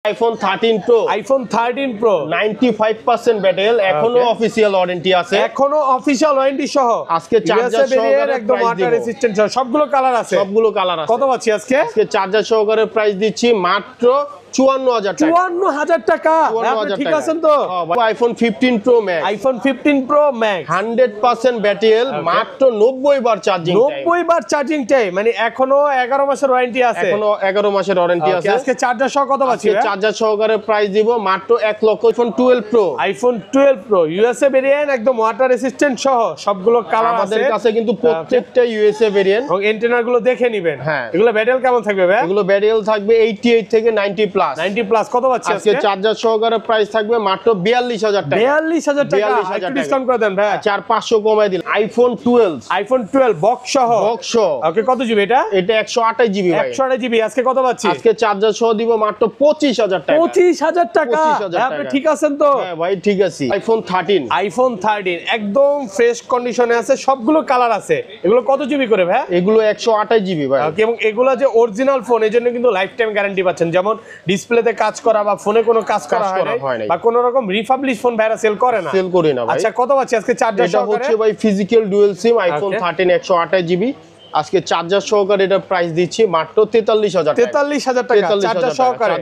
IPhone 13 pro, iPhone 13 pro 95% battery, এখনো official warranty আছে, এখনো অফিশিয়াল ওয়ারেন্টি সহ। আজকে চার্জার সহকারে একদম ওয়াটার রেজিস্ট্যান্ট সহ সবগুলো কালার আছে, সবগুলো কালার আছে। কত পাচ্ছি আজকে? আজকে চার্জার সহকারে প্রাইস দিচ্ছি মাত্র 54,000 টাকা। 54,000 টাকা। আপনি ঠিক আছেন তো? IPhone 15 pro max, iPhone 15 pro max 100% battery, মাত্র 90 বার চার্জিং টাইম। 90 বার চার্জিং টাইম, মানে এখনো 11 মাসের ওয়ারেন্টি আছে, এখনো 11 মাসের ওয়ারেন্টি আছে। আজকে চার্জার সহ কত পাচ্ছি? চার্জার সহকারে প্রাইস দিব মাত্র 1 লক্ষ। IPhone 12 pro, iPhone 12 pro USA variant, একদম ওয়াটার রেজিস্ট্যান্ট সহ সবগুলো কালার আছে আমাদের কাছে, কিন্তু প্রত্যেকটা ইউএসএ ভেরিয়েন্ট। এবং এন্টেনা গুলো দেখে নেবেন। হ্যাঁ, এগুলো ব্যাটারি কেমন থাকবে ভাই? এগুলো ব্যাটারি থাকবে 88 থেকে 90 প্লাস। 90 প্লাস কত পাচ্ছি আজকে? চার্জার সহকারে প্রাইস থাকবে মাত্র 42,000 টাকা। 42,000 টাকা, একটু ডিসকাউন্ট করে দেন ভাই। 400-500 কমাই দিন। আইফোন 12, আইফোন 12 বক্স সহ, বক্স। ওকে, কত জিবি এটা? এটা 128 জিবি ভাই। 128 জিবি। আজকে কত পাচ্ছি? আজকে চার্জার সহ দিব মাত্র 25,000 টাকা। 25,000 টাকা। 25,000 আপনি টাকা। ঠিক আছেন তো? হ্যাঁ ভাই, ঠিক আছে। আইফোন 13, আইফোন 13 একদম ফ্রেশ কন্ডিশনে আছে, সবগুলো কালার আছে। এগুলো কত জিবি করে ভাই? এগুলো 128 জিবি ভাই। ওকে, এবং এগুলো যে অরিজিনাল ফোন, এজন্য কিন্তু লাইফ টাইম গ্যারান্টি পাচ্ছেন। যেমন ডিসপ্লেতে কাজ করা বা ফোনে কোনো কাজ করা হয় না, বা কোনো রকম রিফাবলিশ ফোন ভাইরা সেল করে না, সেল করি না ভাই। আচ্ছা, কত পাচ্ছি আজকে চার্জার এটা সহকারে? হচ্ছে ভাই ফিজিক্যাল ডুয়াল সিম আইফোন 13 128 জিবি। আজকে চার্জার সহকারে এটা প্রাইস দিচ্ছি মাত্র 43,000 টাকা। 43,000 টাকা চার্জার সহকারে।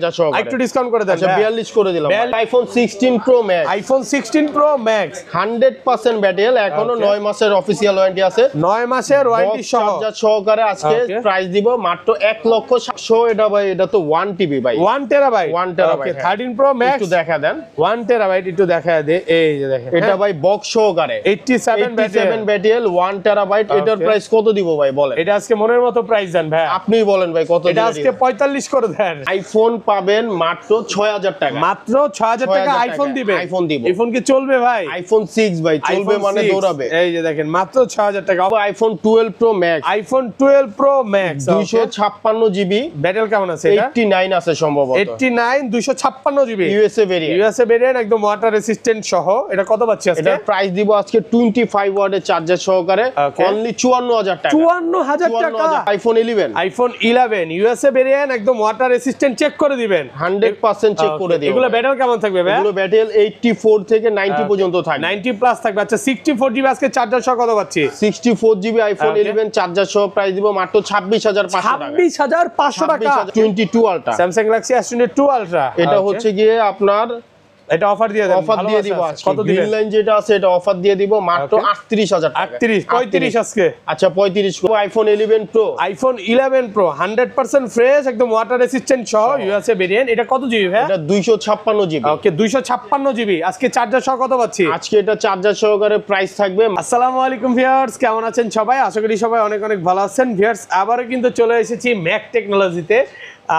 একটু ডিসকাউন্ট করে দেন। আচ্ছা, 42 করে দিলাম। IPhone 16 pro max, iPhone 16 pro max 100% battery, এখনো 9 মাসের অফিশিয়াল ওয়ারেন্টি আছে। 9 মাসের ওয়ারেন্টি সহ চার্জার সহকারে আজকে প্রাইস দিব মাত্র 1,700,000। এটা ভাই, এটা তো 1 টিবি ভাই, 1 টেরাবাইট। 1 টেরাবাইট। ওকে, 13 প্রো ম্যাক্স একটু দেখা দেন। 1 টেরাবাইট একটু দেখা দে। এই যে দেখেন, এটা ভাই বক্স সহকারে 87 ব্যাটারি, 1 টেরাবাইট। এটার প্রাইস কত দিব ভাই বলেন? এটা আজকে মনের মতো প্রাইস দেন ভাই, আপনিই বলেন ভাই কত? এটা আজকে 45 করে দেন। আইফোন পাবেন মাত্র 6,000 টাকা। মাত্র 6,000 টাকা আইফোন দিবে। আইফোন দিব। আইফোন কি চলবে ভাই? আইফোন 6 ভাই চলবে, মানে দৌড়াবে। এই যে দেখেন, মাত্র 6,000 টাকা। IPhone 12 pro max, iPhone 12 pro max 256 GB. Battery কেমন আছে এটা? 89 আছে সম্ভবত। 89 256 GB USA variant. USA variant, একদম ওয়াটার রেসিস্ট্যান্ট সহ। এটা কত পাচ্ছি আজকে? এটা প্রাইস দিব আজকে 25 ওয়াটের চার্জার সহকারে অনলি 54,000 টাকা। 54,000 টাকা। আইফোন 11, আইফোন 11 ইউএসএ ভেরিয়েন্ট, একদম ওয়াটার রেসিস্ট্যান্ট, চেক করে দিবেন 100% চেক করে দিবেন। এগুলো ব্যাটারি কেমন থাকবে ভাই? এগুলো ব্যাটারি 84 থেকে 90 পর্যন্ত থাকবে। 90 প্লাস থাকবে। আচ্ছা, 64 জিবি আজকে চার্জার সহ কত পাচ্ছি? 64 জিবি আইফোন 11 চার্জার সহ প্রাইস দিব মাত্র 26,500 টাকা। 26,500 টাকা। 22 ultra, Samsung Galaxy S22 ultra. এটা হচ্ছে গিয়ে আপনার এটা অফার দিয়ে দেন। অফার দিয়ে দিব আজকে। কত দিবেন? গ্রিন লাইন যেটা আছে এটা অফার দিয়ে দিব মাত্র 38,000 টাকা। 35 আজকে। আচ্ছা, 35 iPhone 11 pro, iPhone 11 pro 100% fresh, একদম ওয়াটার রেসিস্ট্যান্ট সহ ইউএসএ ভেরিয়েন্ট। এটা কত জিবি ভাই? এটা 256 জিবি। ওকে, 256 জিবি। আজকে চার্জার সহ কত পাচ্ছি? আজকে এটা চার্জার সহকারে প্রাইস থাকবে। আসসালামু আলাইকুম ভিউয়ার্স, কেমন আছেন সবাই? আশা করি সবাই অনেক অনেক ভালো আছেন। ভিউয়ার্স, আবারও কিন্তু চলে এসেছি ম্যাক টেকনোলজিতে।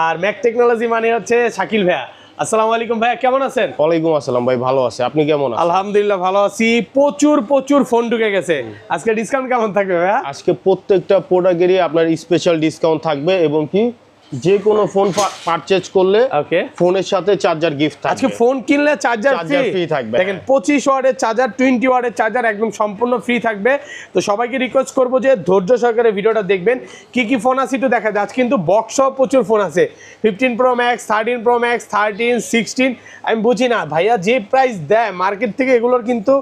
আর ম্যাক টেকনোলজি মানে হচ্ছে শাকিল ভাইয়া। আসসালামু আলাইকুম ভাইয়া, কেমন আছেন? ওয়ালাইকুম আসসালাম ভাই, ভালো আছে। আপনি কেমন আছেন? আলহামদুলিল্লাহ ভালো আছি। প্রচুর ফোন ঢুকে গেছে। আজকে ডিসকাউন্ট কেমন থাকবে ভাইয়া? আজকে প্রত্যেকটা প্রোডাক্টেরই আপনার স্পেশাল ডিসকাউন্ট থাকবে, এবং কি যে কোনো ফোন পারচেজ করলে ওকে ফোনের সাথে চার্জার গিফট থাকবে। আজকে ফোন কিনলে চার্জার ফ্রি থাকবে। দেখেন, 25 ওয়াটের চার্জার, 20 ওয়াটের চার্জার একদম সম্পূর্ণ ফ্রি থাকবে। তো সবাইকে রিকোয়েস্ট করবো যে ধৈর্য সহকারে ভিডিওটা দেখবেন। কি কি ফোন আছে একটু দেখা যায়। আজ কিন্তু বক্স সহ প্রচুর ফোন আছে। 15 প্রো ম্যাক্স, 13 প্রো ম্যাক্স, 13, 16। আমি বুঝি না ভাইয়া, যে প্রাইস দেয় মার্কেট থেকে এগুলোর কিন্তু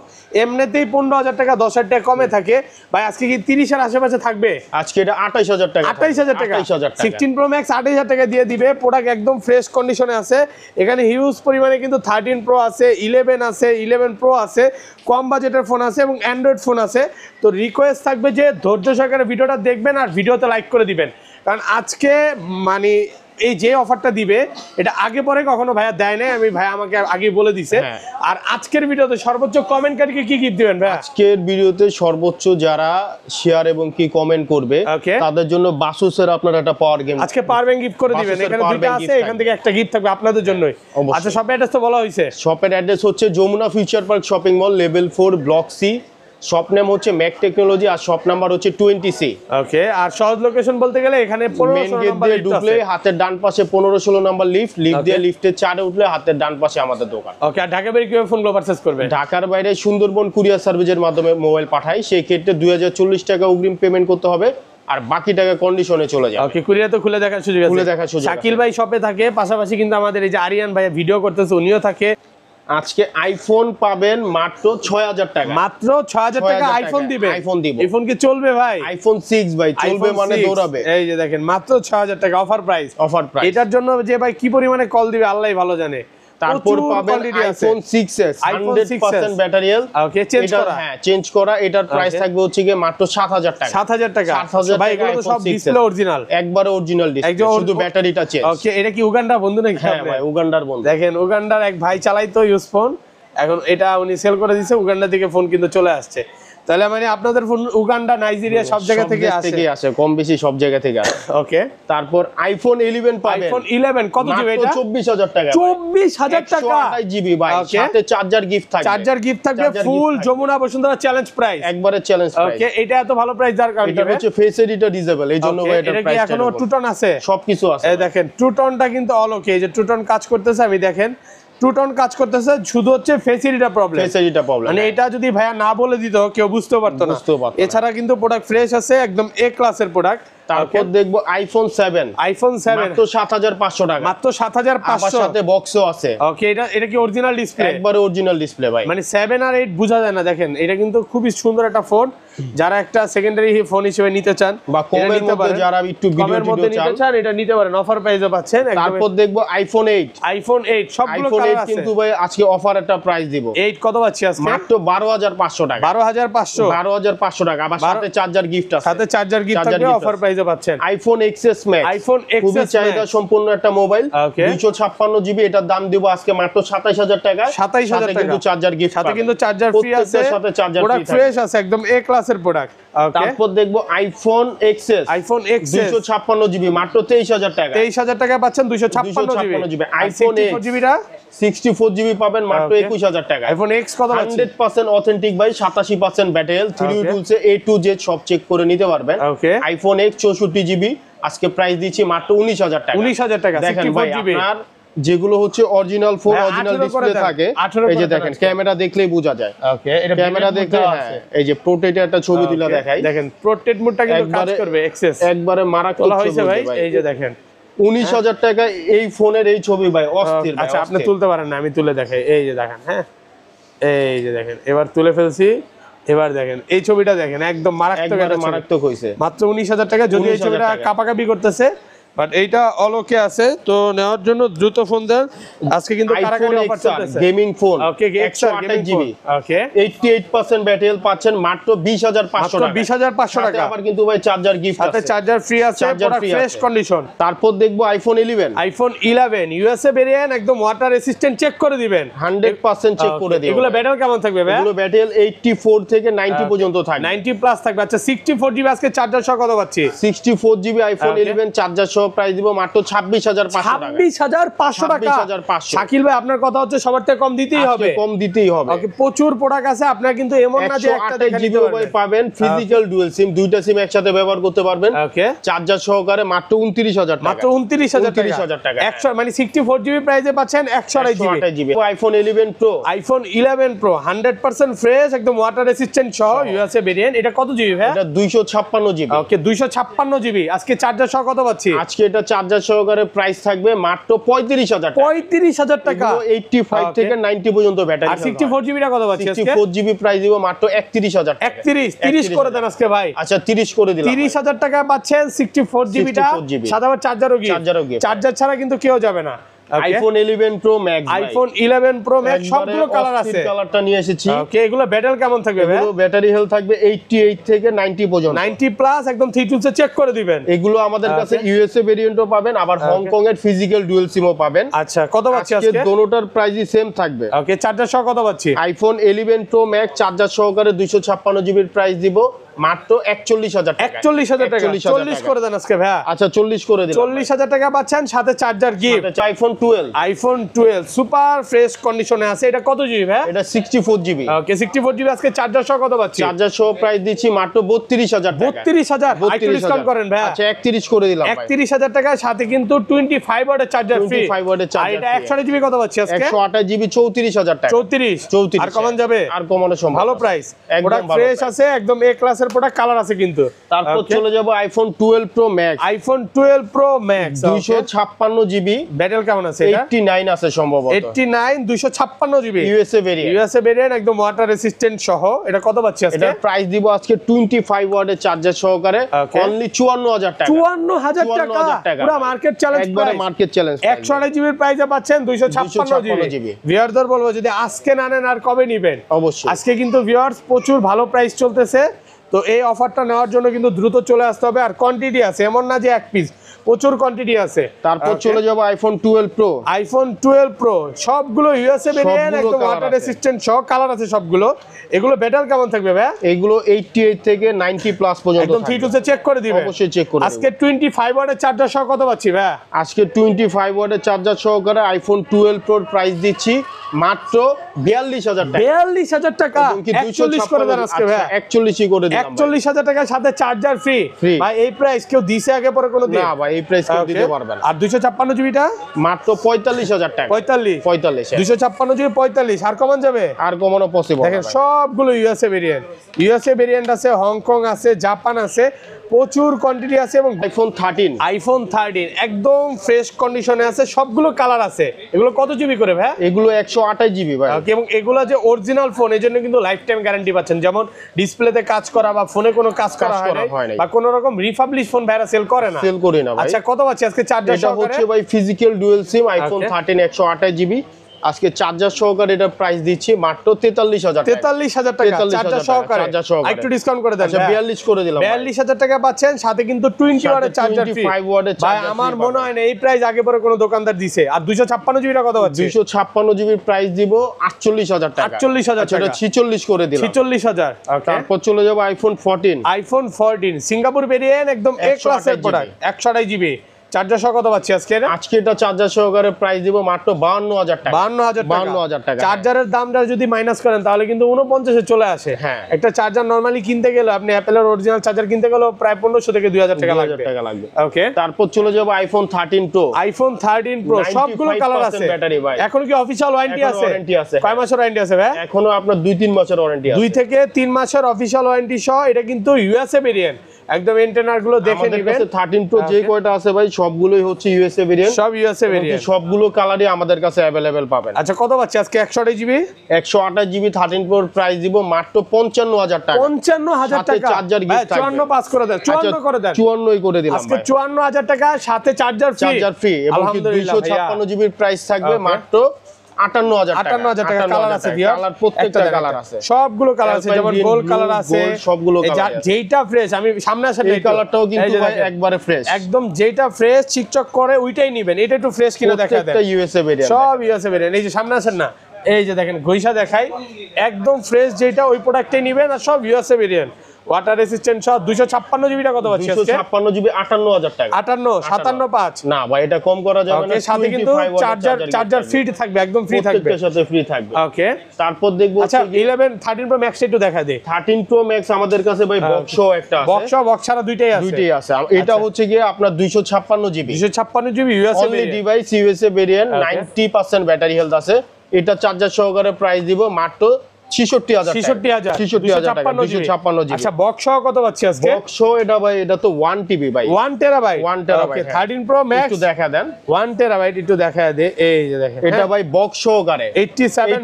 এমনিতেই 15,000 টাকা 10,000 টাকা কমে থাকে। ভাই আজকে কি 30-এর আশেপাশে থাকবে? আজকে এটা 28,000 টাকা। 28,000 টাকা। 16 প্রো ম্যাক্স 28,000 টাকা দিয়ে দিবে। প্রোডাক্ট একদম ফ্রেশ কন্ডিশনে আছে। এখানে হিউজ পরিমাণে কিন্তু 13 প্রো আছে, 11 আছে, 11 প্রো আছে, কম বাজেটের ফোন আছে এবং অ্যান্ড্রয়েড ফোন আছে। তো রিকোয়েস্ট থাকবে যে ধৈর্য সহকারে ভিডিওটা দেখবেন আর ভিডিওতে লাইক করে দিবেন। কারণ আজকে মানে এই যে অফারটা দিবে এটা আগে পরে কখনো ভাইয়া দেয় নাই। আমি ভাইয়া আমাকে আগে বলে দিছে। আর আজকের ভিডিওতে সর্বোচ্চ কমেন্টকারীকে কি গিফট দিবেন ভাইয়া? আজকের ভিডিওতে সর্বোচ্চ যারা শেয়ার এবং কি কমেন্ট করবে তাদের জন্য বাসুসের আপনারা একটা পাওয়ার গেম আজকে পাওয়ার ব্যাংক গিফট করে দিবেন। এখানে দুটো আছে, এখান থেকে একটা গিফট থাকবে আপনাদের জন্যই। আচ্ছা, শপের অ্যাড্রেস তো বলা হয়েছে। শপের অ্যাড্রেস হচ্ছে Jamuna future park shopping mall, level 4, block C. Shop name হচ্ছে ম্যাক টেকনোলজি আর শপ নাম্বার হচ্ছে 20C। ওকে, আর সহজ লোকেশন বলতে গেলে এখানে 15 নাম্বার লিফট ঢুকলে হাতের ডান পাশে 15-16 নাম্বার লিফট দিয়ে লিফটের 4-এ উঠলে হাতের ডান পাশে আমাদের দোকান। ওকে, আর ঢাকা বাইরে কিভাবে ফোনগুলো পারচেজ করবে? ঢাকার বাইরে সুন্দরবন কুরিয়ার সার্ভিসের মাধ্যমে মোবাইল পাঠাই। সেই ক্ষেত্রে 2040 টাকা অগ্রিম পেমেন্ট করতে হবে। আর বাকি টাকা কন্ডিশনে চলে যাবে। ওকে, কুরিয়ার তো খুলে দেখার সুযোগ আছে, খুলে দেখার সুযোগ আছে। শাকিল ভাই শপে থাকে, পাশাপাশি কিন্তু আমাদের এই যে আরিয়ান ভাইয়া ভিডিও করতেছে উনিও থাকে। আজকে আইফোন পাবেন মাত্র 6000 টাকা, মাত্র 6000 টাকা আইফোন দিবে। আইফোন দিব। আইফোন কি চলবে ভাই? আইফোন 6 ভাই চলবে, মানে দৌড়াবে। এই যে দেখেন মাত্র 6000 টাকা অফার প্রাইস। Offer price. এটার জন্য যে ভাই কি পরিমাণে কল দিবে আল্লাহই ভালো জানে। তারপর পাবেন আইফোন 6s 100% ব্যাটারি হেলথ। ওকে, চেঞ্জ করা। হ্যাঁ, চেঞ্জ করা। এটার প্রাইস থাকবে হচ্ছে কি মাত্র 7000 টাকা। 7000 টাকা। 7000 ভাই টাকা। এগুলো তো সব ডিসপ্লে অরিজিনাল, একবারে অরিজিনাল ডিসপ্লে, শুধু ব্যাটারিটা চেঞ্জ। ওকে, এটা কি উগান্ডা বন্ধু নাকি? হ্যাঁ ভাই, উগান্ডার বন্ধু। দেখেন উগান্ডার এক ভাই চালাইতো ইউজ ফোন, এখন এটা উনি সেল করে দিয়েছে, উগান্ডা থেকে ফোন কিন্তু চলে আসছে। তাহলে মানে আপনাদের ফোন উগান্ডা, নাইজেরিয়া সব জায়গা থেকে আসে, কম বেশি সব জায়গা থেকে আসে। ওকে, তারপর আইফোন 11 পাবেন। আইফোন 11 কত জিবি এটা? 24000 টাকা। 24000 টাকা 128 জিবি ভাই, সাথে চার্জার গিফট থাকবে। চার্জার গিফট থাকবে, ফুল যমুনা বসুন্ধরা চ্যালেঞ্জ প্রাইস। একবারে চ্যালেঞ্জ প্রাইস। ওকে, এটা এত ভালো প্রাইস যার কারণে এটা হচ্ছে ফেস এডিটর ডিসেবল, এইজন্য ভাই এটা প্রাইস। এখনো টুটন আছে, সবকিছু আছে। এই দেখেন টুটনটা কিন্তু অল ওকে, এই যে টুটন কাজ করতেছে, আমি দেখেন টুটন কাজ করতেছে, শুধু হচ্ছে ফেসিলিটিটা প্রবলেম। ফেসিলিটিটা প্রবলেম, মানে এটা যদি ভাইয়া না বলে দিত কেউ বুঝতে পারতো না। এছাড়া কিন্তু প্রোডাক্ট ফ্রেশ আছে, একদম এ ক্লাসের প্রোডাক্ট। তারপর দেখবো আইফোন 7। আইফোন 7 মাত্র 7500 টাকা। মাত্র 7500, সাথে বক্সও আছে। ওকে, এটা কি অরিজিনাল ডিসপ্লে? একবারে অরিজিনাল ডিসপ্লে ভাই। মানে 7 আর 8 বোঝা যায় না। দেখেন এটা কিন্তু খুবই সুন্দর একটা ফোন, যারা একটা সেকেন্ডারি ফোন হিসেবে নিতে চান বা কমের মধ্যে যারা একটু ভিডিও নিতে চান, এটা নিতে পারেন, অফার প্রাইসে পাচ্ছেন। তারপর দেখবো আইফোন 8। আইফোন 8 সবগুলো কালার আছে কিন্তু ভাই আজকে অফার একটা প্রাইস দিব। 8 কত পাচ্ছি আজকে? মাত্র 12500 টাকা। 12500 টাকা। আবার সাথে চার্জার গিফট আছে। সাথে চার্জার গিফট থাকবে, অফার প্রাইসে পাচ্ছেন। আইফোন XS Max, আইফোন খুবই XS চাহিদা সম্পন্ন একটা মোবাইল। 256 জিবি, এটার দাম দিব আজকে মাত্র 27000 টাকা। 27000 টাকা, কিন্তু চার্জার গিফট, সাথে কিন্তু চার্জার ফ্রি আছে, সাথে চার্জার প্রোডাক্ট ফ্রেশ আছে, একদম এ ক্লাসের প্রোডাক্ট। তারপর দেখবো iPhone XS, iPhone XS 256 GB, মাত্র 23000 টাকা। 23000 টাকা পাচ্ছেন 256 জিবি। আইফোন 64 জিবিটা 64 জিবি পাবেন মাত্র 21000 টাকা। আইফোন X কত পাচ্ছেন? 100% অথেন্টিক ভাই, 87% battery health, 3 টুলসে A to Z সব চেক করে নিতে পারবেন। ওকে, আইফোন X 64 জিবি আজকে প্রাইস দিচ্ছি মাত্র 19000 টাকা। 19000 টাকা। দেখেন ভাই, আপনার যেগুলো হচ্ছে অরিজিনাল ফোন, অরিজিনাল ডিসপ্লে থাকে, এই যে দেখেন ক্যামেরা দেখলেই বোঝা যায়। ওকে, এটা ক্যামেরা দেখলে, হ্যাঁ, এই যে প্রোটেক্টর একটা ছবি তুলে দেখাই, দেখেন প্রোটেক্ট মোডটা কিন্তু কাজ করবে। এক্সেস একবারে মারাত্মক হইছে ভাই, এই যে দেখেন 19000 টাকা এই ফোনের এই ছবি ভাই, অস্থির ভাই। আচ্ছা, আপনি তুলতে পারেন না, আমি তুলে দেখাই। এই যে দেখেন, হ্যাঁ, এই যে দেখেন, এবার তুলে ফেলছি। এবার দেখেন এই ছবিটা দেখেন, একদম মারাত্মক, মারাত্মক হইছে। মাত্র 19000 টাকা। যদি এই ছবিটা কাপাকাপি করতেছে, বাট এইটা অলোকে আছে, তো নেওয়ার জন্য দ্রুত ফোন দেন। আজকে কিন্তু কারাকারি অফার চলতেছে, গেমিং ফোন। ওকে, 128 জিবি, ওকে, 88% ব্যাটারি হেলথ পাচ্ছেন মাত্র 20500 টাকা। 20500 টাকা। আবার কিন্তু ভাই চার্জার গিফট আছে, সাথে চার্জার ফ্রি আছে, প্রোডাক্ট ফ্রেশ কন্ডিশন। তারপর দেখবো আইফোন 11। আইফোন 11 ইউএসএ ভেরিয়েন্ট, একদম ওয়াটার রেসিস্ট্যান্ট, চেক করে দিবেন 100% চেক করে দিবেন। এগুলো ব্যাটারি কেমন থাকবে ভাই? এগুলো ব্যাটারি 84 থেকে 90 পর্যন্ত থাকবে, 90 প্লাস থাকবে। আচ্ছা, 64 জিবি আজকে চার্জার সহ কত পাচ্ছি? 64 জিবি আইফোন 11 চার্জার সহ প্রাইস দিব মাত্র 26500 টাকা। 26500 টাকা। 26500। শাকিল ভাই, আপনার কথা হচ্ছে সবার থেকে কম দিতেই হবে, কম দিতেই হবে। ওকে, প্রচুর প্রোডাক্ট আছে, আপনার কিন্তু এমন না যে একটা দেখে নিতে পারবেন। পাবেন ফিজিক্যাল ডুয়াল সিম, দুইটা সিম একসাথে ব্যবহার করতে পারবেন। ওকে, চার্জার সহকারে মাত্র 29000 টাকা। মাত্র 29000 টাকা। 100 মানে 64 জিবি প্রাইসে পাচ্ছেন 128 GB. IPhone 11 pro, iPhone 11 pro 100% fresh, একদম ওয়াটার রেসিস্ট্যান্ট সহ ইউএসএ ভেরিয়েন্ট। এটা কত জিবি ভাই? এটা 256 জিবি। ওকে, 256 জিবি। আজকে চার্জার সহ কত পাচ্ছি? আজকে এটা চার্জার সহকারে প্রাইস থাকবে মাত্র 35000 টাকা। 35000 টাকা। 85 থেকে 90 পর্যন্ত ব্যাটারি। আর 64 জিবিটা কত পাচ্ছি আজকে? 64 জিবি প্রাইস দিব মাত্র 31000 টাকা। 30 করে দেন আজকে ভাই। আচ্ছা, 30 করে দিলাম। 30000 টাকা পাচ্ছেন 64 জিবিটা, সাথে আবার চার্জারও গিফট। চার্জার ছাড়া কিন্তু কেউ যাবে না। IPhone 11 pro max, iPhone 11 pro max সবগুলো কালার আছে। কালারটা নিয়ে এসেছি। ওকে, এগুলো ব্যাটারি কেমন থাকবে ভাই? এগুলো ব্যাটারি হেলথ থাকবে 88 থেকে 90 পর্যন্ত। 90 প্লাস, একদম 3 টুলসে চেক করে দিবেন। এগুলো আমাদের কাছে ইউএসএ ভেরিয়েন্টও পাবেন, আবার হংকং এর ফিজিক্যাল ডুয়াল সিমও পাবেন। আচ্ছা, কত পাচ্ছি আজকে? দোনোটার প্রাইসই সেম থাকবে। ওকে, চার্জার সহ কত পাচ্ছি? আইফোন 11 প্রো ম্যাক্স চার্জার সহকারে 256 জিবির প্রাইস দিব মাত্র 41000 টাকা। 41000 টাকা। 40 করে দেন আজকে ভাই। আচ্ছা, 40 করে দিলাম। 40000 টাকা পাচ্ছেন, সাথে charger gift. IPhone 12, iPhone 12 super fresh কন্ডিশনে আছে। এটা কত জিবি ভাই? এটা 64 জিবি। ওকে, 64 জিবি আজকে চার্জার সহ কত পাচ্ছি? চার্জার সহ প্রাইস দিচ্ছি মাত্র 32000 টাকা। 32000 একটু ডিসকাউন্ট করেন ভাই। আচ্ছা, 31 করে দিলাম ভাই। 31000 টাকা, সাথে কিন্তু 25 ওয়াটের চার্জার ফ্রি। 25 ওয়াটের চার্জার। এটা 128 জিবি কত পাচ্ছি আজকে? 128 জিবি 34000 টাকা। 34 আর কমান যাবে? আর কমানো সম্ভব। ভালো প্রাইস, একদম প্রোডাক্ট ফ্রেশ আছে, একদম এ ক্লাসের ক্লাসের প্রোডাক্ট, কালার আছে কিন্তু। তারপর চলে যাব iPhone 12 pro max. IPhone 12 pro max 256 GB. Battery কেমন আছে এটা? 89 আছে সম্ভবত। 89 256 GB USA variant. USA variant একদম ওয়াটার রেসিস্ট্যান্ট সহ। এটা কত পাচ্ছি আজকে? এটার প্রাইস দিব আজকে 25 ওয়াটের চার্জার সহকারে অনলি 54000 টাকা। 54000 টাকা পুরো মার্কেট চ্যালেঞ্জ, একবারে মার্কেট চ্যালেঞ্জ। 128 জিবির প্রাইসে পাচ্ছেন 256 জিবি। ভিউয়ারদের বলবো যদি আজকে না নেন আর কবে নেবেন? অবশ্যই আজকে কিন্তু ভিউয়ার্স প্রচুর ভালো প্রাইস চলতেছে, তো এই অফারটা নেওয়ার জন্য কিন্তু দ্রুত চলে আসতে হবে। আর কোয়ান্টিটি আছে, এমন না যে এক পিস, প্রচুর কোয়ান্টিটি আছে। তারপর চলে যাব আইফোন 12 প্রো। আইফোন 12 প্রো সবগুলো ইউএসএ ভেরিয়েন্ট, একদম ওয়াটার রেসিস্ট্যান্ট সহ, কালার আছে সবগুলো। এগুলো ব্যাটারি কেমন থাকবে ভাই? এগুলো 88 থেকে 90 প্লাস পর্যন্ত একদম 3 টু চেক করে দিবেন। অবশ্যই চেক করে। আজকে 25 ওয়াটের চার্জার সহ কত পাচ্ছি ভাই? আজকে 25 ওয়াটের চার্জার সহকারে আইফোন 12 প্রোর প্রাইস দিচ্ছি মাত্র 42000 টাকা। 42000 টাকা 41 করে দেন আজকে ভাই। 41ই করে দিলাম। 41000 টাকার সাথে চার্জার ফ্রি ভাই। এই প্রাইস কেউ দিছে আগে পরে কোনো দিন? না ভাই, এই প্রাইস কেউ দিতে পারবে না। আর 256 জিবিটা মাত্র 45000 টাকা। 45 256 জিবি 45। আর কমান যাবে? আর কমানো পসিবল না। দেখেন সবগুলো ইউএসএ ভেরিয়েন্ট আছে, হংকং আছে, জাপান আছে, প্রচুর কোয়ান্টিটি আছে। এবং আইফোন 13 একদম ফ্রেশ কন্ডিশনে আছে, সবগুলো কালার আছে। এগুলো কত জিবি করে ভাই? এগুলো 128 জিবি ভাই। এবং এগুলো যে অরিজিনাল ফোন, এই জন্য কিন্তু লাইফ টাইম গ্যারান্টি পাচ্ছেন। যেমন ডিসপ্লেতে কাজ করা বা ফোনে কোনো কাজ করা হয় না, বা কোনো রকম রিফাবলিশ ফোন ভাইরা সেল করে না, সেল করি না ভাই। আচ্ছা কত পাচ্ছি আজকে চার্জার এটা সহকারে? হচ্ছে ভাই ফিজিক্যাল ডুয়াল সিম আইফোন 13 128 জিবি। আজকে চার্জার সহকারে এটা প্রাইস দিচ্ছি মাত্র 43000 টাকা। 43000 টাকা চার্জার সহকারে। একটু ডিসকাউন্ট করে দেন। আচ্ছা 42 করে দিলাম। 42000 টাকা পাচ্ছেন, সাথে কিন্তু 20 ওয়াটের চার্জার ফ্রি। 25 ওয়াটের ভাই চার্জার। আমার মনে হয় না এই প্রাইস আগে পরে কোনো দোকানদার দিছে। আর 256 জিবিটা কত পাচ্ছি? 256 জিবির প্রাইস দিব 48000 টাকা। 48000 টাকা। এটা 46 করে দিলাম। 46000। ওকে। তারপর চলে যাব আইফোন 14। আইফোন 14 সিঙ্গাপুর ভেরিয়েন্ট, একদম এ ক্লাসের প্রোডাক্ট, 128 জিবি চার্জার সহ কত পাচ্ছি আজকে? আজকে এটা চার্জার সহকারে প্রাইস দিব মাত্র 52000 টাকা। 52000 টাকা। চার্জারের দামটা যদি মাইনাস করেন তাহলে কিন্তু 49 এ চলে আসে। হ্যাঁ। একটা চার্জার নরমালি কিনতে গেলে, আপনি অ্যাপেলের অরিজিনাল চার্জার কিনতে গেলেও প্রায় 1500 থেকে 2000 টাকা লাগবে। ওকে। তারপর চলে যাব আইফোন 13 প্রো। আইফোন 13 প্রো সবগুলো কালার আছে। ব্যাটারি ভাই। এখন কি অফিশিয়াল ওয়ারেন্টি আছে? কয় মাসের ওয়ারেন্টি আছে ভাই? এখনো আপনার 2-3 মাসের ওয়ারেন্টি আছে। 2 থেকে 3 মাসের অফিশিয়াল ওয়ারেন্টি সহ। এটা কিন্তু ইউএসএ ভেরিয়েন্ট, একদম এন্টেনার গুলো দেখে নেবেন। আমাদের কাছে 13 প্রো যে কয়টা আছে ভাই সবগুলোই হচ্ছে ইউএসএ ভেরিয়েন্ট। সব ইউএসএ ভেরিয়েন্ট, সবগুলো কালারই আমাদের কাছে अवेलेबल পাবেন। আচ্ছা কত পাচ্ছি আজকে? 128 জিবি 128 জিবি 13 প্রোর প্রাইস দিব মাত্র 55000 টাকা। 55000 টাকা। চার্জার গিফট থাকবে। 54 পাস করে দেন, 54 করে দেন। 54ই করে দিলাম আজকে ভাই। 54000 টাকা সাথে চার্জার ফ্রি। চার্জার ফ্রি এবং 256 জিবির প্রাইস থাকবে মাত্র 58000 টাকা। 58000 টাকা। কালার আছে দিয়া, কালার প্রত্যেকটা কালার আছে। সবগুলো কালার আছে, যেমন গোল্ড কালার আছে, সবগুলো কালার আছে। যেইটা ফ্রেশ, আমি সামনে আসেন এই কালারটাও কিন্তু ভাই একবারে ফ্রেশ, একদম যেটা ফ্রেশ চিকচক করে ওইটাই নেবেন। এটা একটু ফ্রেশ কিনা দেখা দেন। প্রত্যেকটা ইউএসএ ভেরিয়েন্ট, সব ইউএসএ ভেরিয়েন্ট। এই যে সামনে আসেন না, এই যে দেখেন ঘইষা দেখাই, একদম ফ্রেশ যেটা ওই প্রোডাক্টটাই নেবেন। আর সব ইউএসএ ভেরিয়েন্ট, ওয়াটার রেসিস্ট্যান্ট সব। 256 জিবিটা কত পাচ্ছি আজকে? 256 জিবি 58000 টাকা। 58 57.5 না ভাই এটা কম করা যাবে না। সাথে কিন্তু চার্জার ফ্রি থাকবে, একদম ফ্রি থাকবে, প্রত্যেকটার সাথে ফ্রি থাকবে। ওকে। তারপর দেখবো আচ্ছা 13 প্রো ম্যাক্স একটু দেখা দে। 13 প্রো ম্যাক্স আমাদের কাছে ভাই বক্স একটা আছে। বক্স ছাড়া দুইটাই আছে। এটা হচ্ছে গিয়ে আপনার 256 GB. 256 GB USA only device USA variant, 90% battery health আছে। এটা চার্জার সহকারে প্রাইস দিব মাত্র 66000 টাকা। 256 জিবি। আচ্ছা বক্স সহ কত পাচ্ছি আজকে? বক্স এটা ভাই এটা তো 1 টিবি ভাই, 1 টেরাবাইট। 1 টেরাবাইট। ওকে 13 প্রো ম্যাক্স একটু দেখা দেন। 1 টেরাবাইট একটু দেখা দে। এই যে দেখেন এটা ভাই বক্স সহকারে 87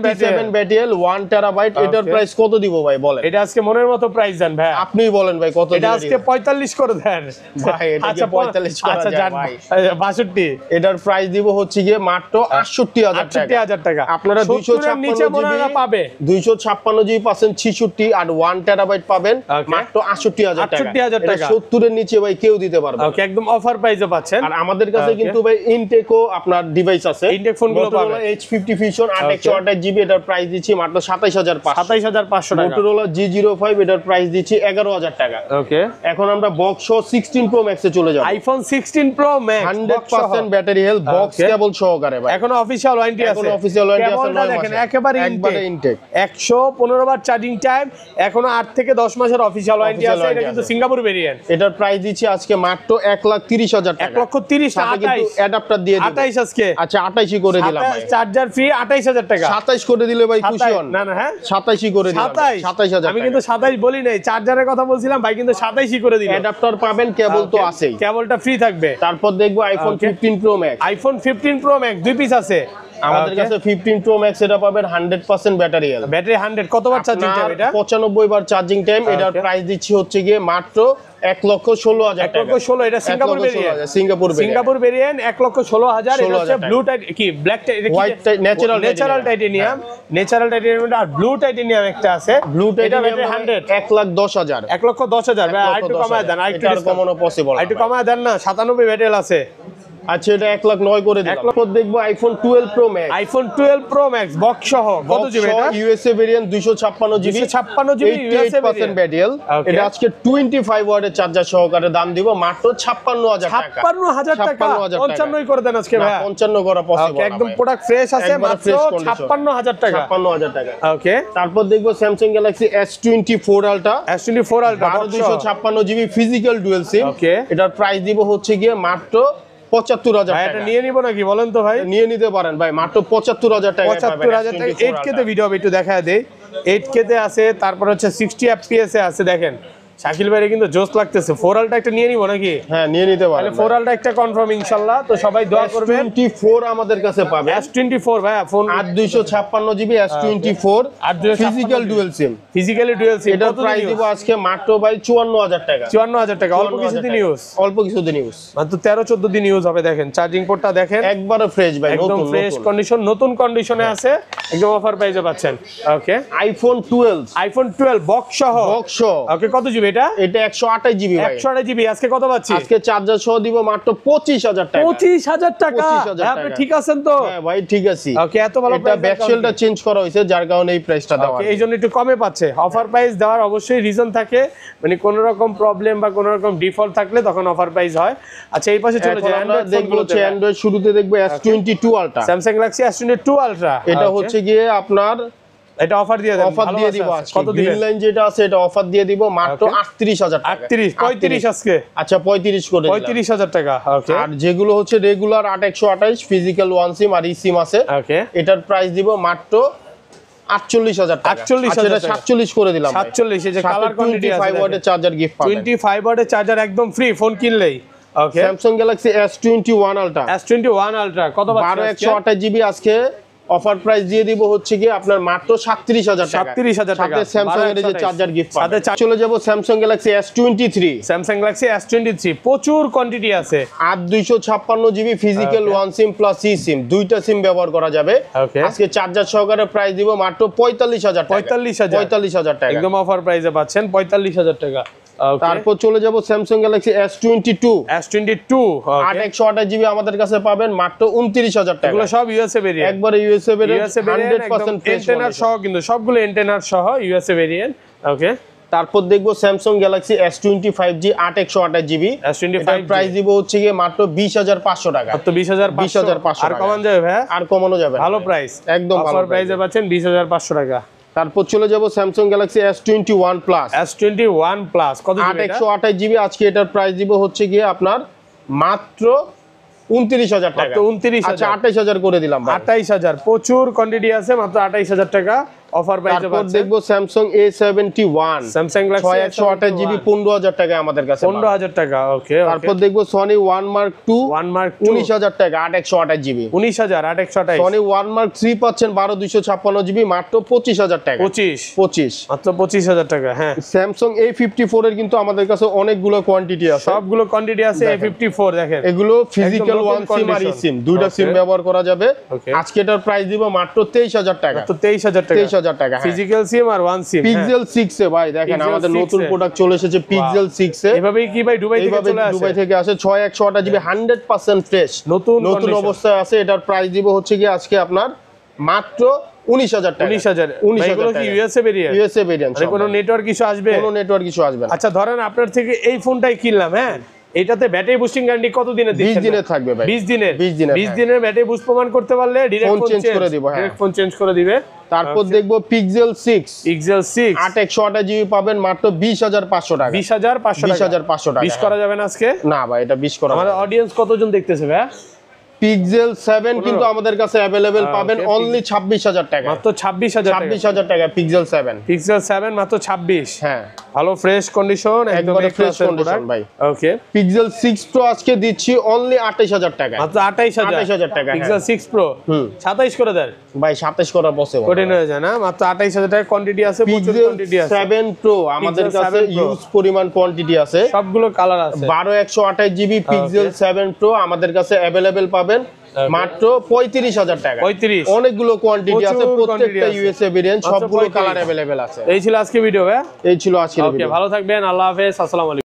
ব্যাটারি 1 টেরাবাইট। এটার প্রাইস কত দিব ভাই বলেন? এটা আজকে মনের মতো প্রাইস দেন ভাই, আপনিই বলেন ভাই কত এটা আজকে 45 করে দেন ভাই। এটা কি 45 করা যায় ভাই? 62। এটার প্রাইস দিব হচ্ছে গিয়ে মাত্র 68000 টাকা। আপনারা 256 পাবে, 256 জিবি পাচ্ছেন 66 আর 1 টেরাবাইট পাবেন মাত্র 68000 টাকা। 68000 টাকা। 70 এর নিচে ভাই কেউ দিতে পারবে। ওকে একদম অফার প্রাইসে পাচ্ছেন। আর আমাদের কাছে কিন্তু ভাই ইনটেকও আপনার ডিভাইস আছে। ইনটেক ফোনগুলো পাবেন। H50 Fusion 128 জিবি, এটার প্রাইস দিচ্ছি মাত্র 27500 টাকা। Motorola G05 এটার প্রাইস দিচ্ছি 11000 টাকা। ওকে। এখন আমরা বক্স 16 প্রো ম্যাক্সে চলে যাব। IPhone 16 pro max 100% battery health, box কেবল সহকারে ভাই। এখন অফিশিয়াল ওয়ারেন্টি আছে। এখন অফিশিয়াল ওয়ারেন্টি আছে। দেখেন একেবারে ইনটেক। 115 ওয়াট চার্জিং টাইম, এখনো 8 থেকে 10 মাসের অফিশিয়াল ওয়ারেন্টি আছে। এটা কিন্তু সিঙ্গাপুর ভেরিয়েন্ট। এটার প্রাইস দিচ্ছি আজকে মাত্র 1,30,000 টাকা। 1,30,000 সাথে কিন্তু অ্যাডাপ্টার দিয়ে দিই 28 আজকে। আচ্ছা 28ই করে দিলাম ভাই। চার্জার ফ্রি 28000 টাকা। 27 করে দিলে ভাই খুশি হন। না না, হ্যাঁ 27ই করে দিলাম। 27000 আমি কিন্তু 27 বলি নাই, চার্জারের কথা বলছিলাম, ভাই কিন্তু 27ই করে দিল। অ্যাডাপ্টার পাবেন, কেবল তো আছেই, কেবলটা ফ্রি থাকবে। তারপর দেখবো iPhone 15 pro max. IPhone 15 pro max 2 piece আছে আমাদের কাছে। 15 প্রো ম্যাক্স এটা পাবেন 100% ব্যাটারি হেলথ। ব্যাটারি 100 কত বার চার্জিং টাইম? এটা 95 বার চার্জিং টাইম। এটার প্রাইস দিচ্ছি হচ্ছে গিয়ে মাত্র 1,16,000 টাকা। 1,16,000 এটা সিঙ্গাপুর ভেরিয়েন্ট। Singapore variant 1,16,000। এটা হচ্ছে ব্লু টাইট কি black tight, white natural titanium. Natural titanium আর ব্লু টাইটেনিয়াম একটা আছে। Blue titanium titanium 1,10,000। 1,10,000 ভাই আরেকটু কমায় দেন, আরেকটু কমানো পসিবল, আরেকটু কমায় দেন না। 97 ব্যাটারি আছে। আচ্ছা এটা 1,09,000 করে দিলাম। তারপর দেখবো iPhone 12 pro max. IPhone 12 pro max box সহ কত জিবি এটা? USA variant 256 GB. 256 GB USA 88% battery. এটা আজকে 25 ওয়াটের চার্জার সহকারে দাম দিব মাত্র 56,000 টাকা। 56,000 টাকা। 55 করে দেন আজকে ভাই। 55 করা পসিবল না। একদম প্রোডাক্ট ফ্রেশ আছে, মাত্র 56,000 টাকা। 56,000 টাকা। ওকে। তারপর দেখবো Samsung Galaxy S24 ultra. S24 ultra 256 GB physical dual SIM. Okay. এটার প্রাইস দিব হচ্ছে গিয়ে মাত্র 75,000 টাকা। এটা নিয়ে নিব নাকি বলেন তো ভাই? নিয়ে নিতে পারেন ভাই, মাত্র 75,000 টাকা। 75,000 টাকা। 8K তে ভিডিও একটু দেখায় দেই। 8K তে আছে, তারপর হচ্ছে 60 FPS এ আছে। দেখেন শাকিল ভাইরে কিন্তু জোস লাগতেছে। 4 আলটা একটা নিয়ে নিব নাকি? হ্যাঁ নিয়ে নিতে পারেন। তাহলে 4 আলটা একটা কনফার্ম ইনশাআল্লাহ। তো সবাই দোয়া করবেন। S24 আমাদের কাছে পাবে। S24 ভাই phone 8256 GB S24 physical dual sim. Physically dual sim. এটার প্রাইস দিব আজকে মাত্র ভাই 54,000 টাকা। 54,000 টাকা। অল্প কিছুদিন ইউজ, অল্প কিছুদিন ইউজ, মাত্র 13-14 দিন ইউজ হবে। দেখেন চার্জিং পোর্টটা দেখেন, একবারে ফ্রেশ ভাই, একদম ফ্রেশ কন্ডিশন, নতুন কন্ডিশনে আছে। একদম অফার প্রাইসে পাচ্ছেন। ওকে। আইফোন 12 বক্স সহ। ওকে কত জিবি এটা? এটা 128 জিবি ভাই। 128 জিবি। আজকে কত পাচ্ছি? আজকে চার্জার সহ দিব মাত্র 25,000 টাকা। 25,000 টাকা। আপনি ঠিক আছেন তো? হ্যাঁ ভাই ঠিক আছে। ওকে এত ভালো এটা ব্যাকশেলটা চেঞ্জ করা হয়েছে, যার কারণে এই প্রাইসটা দেওয়া। ওকে এইজন্য একটু কমে পাচ্ছে। অফার প্রাইস দেওয়ার অবশ্যই রিজন থাকে, মানে কোন রকম প্রবলেম বা কোন রকম ডিফল্ট থাকলে তখন অফার প্রাইস হয়। আচ্ছা এই পাশে চলে যাই। আমরা দেখব হচ্ছে অ্যান্ড্রয়েড, শুরুতে দেখব S22 ultra. Samsung Galaxy S22 ultra. এটা হচ্ছে গিয়ে আপনার এটা অফার দিয়ে দেন। অফার দিয়ে দিব আজকে। কত দিবেন? গ্রিন লাইন যেটা আছে এটা অফার দিয়ে দিব মাত্র 38,000 টাকা। 35 আজকে। আচ্ছা 35 করে দিলাম। 35,000 টাকা। ওকে। আর যেগুলো হচ্ছে রেগুলার 8128 ফিজিক্যাল ওয়ান সিম আর ই সিম আছে, ওকে, এটার প্রাইস দিব মাত্র 48,000 টাকা। 48,000 টাকা 47 করে দিলাম। 47 এই যে কালার কোয়ান্টিটি আছে। 25 ওয়াটের চার্জার গিফট পাবেন। 25 ওয়াটের চার্জার একদম ফ্রি ফোন কিনলেই। Okay. Samsung Galaxy S21 ultra. S21 ultra কত পাচ্ছেন? 128 জিবি আজকে অফার প্রাইস দিয়ে দিব হচ্ছে কি আপনার মাত্র 37,000 টাকা। 37,000 টাকা। সাথে স্যামসাং এর যে চার্জার গিফট পাবেন। সাথে চলে যাব Samsung Galaxy S23। Samsung Galaxy S23 প্রচুর কোয়ান্টিটি আছে। 8256 GB physical one sim plus e sim, দুইটা সিম ব্যবহার করা যাবে। আজকে চার্জার সহকারে প্রাইস দিব মাত্র 45,000 টাকা। 45,000 টাকা একদম অফার প্রাইসে পাচ্ছেন 45,000 টাকা। তারপর চলে যাব স্যামসাং গ্যালাক্সি S22। 8/128 জিবি আমাদের কাছে পাবেন মাত্র 29,000 টাকা। এগুলো সব ইউএসএ ভেরিয়েন্ট, একবারে ইউএসএ ভেরিয়েন্ট 100% ফ্রেশ এন্টেনার সহ, কিন্তু সবগুলো এন্টেনার সহ ইউএসএ ভেরিয়েন্ট। ওকে। তারপর দেখবো Samsung Galaxy S25G 8/128 GB. S25 price দিব হচ্ছে গিয়ে মাত্র 20,500 টাকা। মাত্র 20,500 আর কমান যাবে ভাই? আর কমানো যাবে, ভালো প্রাইস, একদম ভালো অফার প্রাইসে পাচ্ছেন 20,500 টাকা। তারপর চলে যাব Samsung Galaxy S21 plus. S21 plus কত জিবি? 8/128 জিবি। আজকে এটার প্রাইস দিব হচ্ছে গিয়ে আপনার মাত্র 29,000 টাকা। 29,000। আচ্ছা 28,000 করে দিলাম। 28,000 প্রচুর কোয়ান্টিটি আছে, মাত্র 28,000 টাকা অফার প্রাইসে পাচ্ছেন। তারপর দেখবো Samsung A71 Samsung Galaxy 6/128 GB 15,000 টাকা আমাদের কাছে। 15,000 টাকা। ওকে। তারপর দেখবো সনি 1 Mark 2 19,000 টাকা 8/128 জিবি। 19,000 8/128। সনি 1 Mark 3 পাচ্ছেন 12/256 জিবি মাত্র 25,000 টাকা। 25 মাত্র 25,000 টাকা। হ্যাঁ স্যামসাং A54 এর কিন্তু আমাদের কাছে অনেকগুলো কোয়ান্টিটি আছে, সবগুলো কোয়ান্টিটি আছে। A54 দেখেন, এগুলো ফিজিক্যাল ওয়ান সিম আর ই সিম, দুইটা সিম ব্যবহার করা যাবে। আজকে এটার প্রাইস দিব মাত্র 23,000 টাকা। মাত্র 23,000 টাকা। 23,000 টাকা ফিজিক্যাল সিম আর ওয়ান সিম। পিক্সেল 6 এ ভাই দেখেন আমাদের নতুন প্রোডাক্ট চলে এসেছে পিক্সেল 6 এ। এভাবেই কি ভাই দুবাই থেকে চলে আসে? দুবাই থেকে আসে 6/128 জিবি 100% ফ্রেশ নতুন অবস্থায় আছে। এটার প্রাইস দিব হচ্ছে কি আজকে আপনার মাত্র 19,000 টাকা। 19,000 এগুলো কি ইউএসএ ভেরিয়েন্ট? ইউএসএ ভেরিয়েন্ট, মানে কোনো নেটওয়ার্ক ইস্যু আসবে? কোনো নেটওয়ার্ক ইস্যু আসবে না। আচ্ছা ধরেন আপনার থেকে এই ফোনটাই কিনলাম, হ্যাঁ এটাতে ব্যাটারি বুস্টিং গ্যারান্টি কত দিনের 20 দিনের থাকবে ভাই 20 দিনের 20 দিনের ব্যাটারি বুস্ট প্রমাণ করতে পারলে ডাইরেক্ট ফোন চেঞ্জ করে দিব। ডাইরেক্ট ফোন চেঞ্জ করে দিবে। তারপর দেখবো পিক্সেল 6 পিক্সেল 6 8 128 জিবি পাবেন মাত্র 20500 টাকা 20500 টাকা 20500 টাকা 20 করা যাবে না আজকে? না ভাই এটা 20 করা আমাদের অডিয়েন্স কতজন দেখতেছে ভাই? পিক্সেল 7 কিন্তু আমাদের কাছে अवेलेबल পাবেন অনলি 26000 টাকা মাত্র 26000 টাকা 26000 টাকা পিক্সেল 7 পিক্সেল 7 মাত্র 26। হ্যাঁ ভালো ফ্রেশ কন্ডিশন একদম ফ্রেশ কন্ডিশন ভাই। ওকে পিক্সেল 6 প্রো আজকে দিচ্ছি অনলি 28000 টাকা মাত্র 28000 টাকা পিক্সেল 6 প্রো 27 করে দেন ভাই 27 করা পসিবল কঠিন হয়ে যায় না? মাত্র 28000 টাকা কোয়ান্টিটি আছে, প্রচুর কোয়ান্টিটি আছে। 7 প্রো আমাদের কাছে ইউজ পরিমাণ কোয়ান্টিটি আছে, সবগুলো কালার আছে। 12 128 জিবি পিক্সেল 7 প্রো আমাদের কাছে अवेलेबल পাবেন মাত্র 35000 টাকা 35 অনেকগুলো কোয়ান্টিটি আছে, প্রত্যেকটা ইউএসএ ভেরিয়েন্ট, সবগুলো কালার अवेलेबल আছে। এই ছিল আজকে ভিডিও ভাই, এই ছিল আজকের ভিডিও। ওকে ভালো থাকবেন, আল্লাহ হাফেজ, আসসালামু আলাইকুম।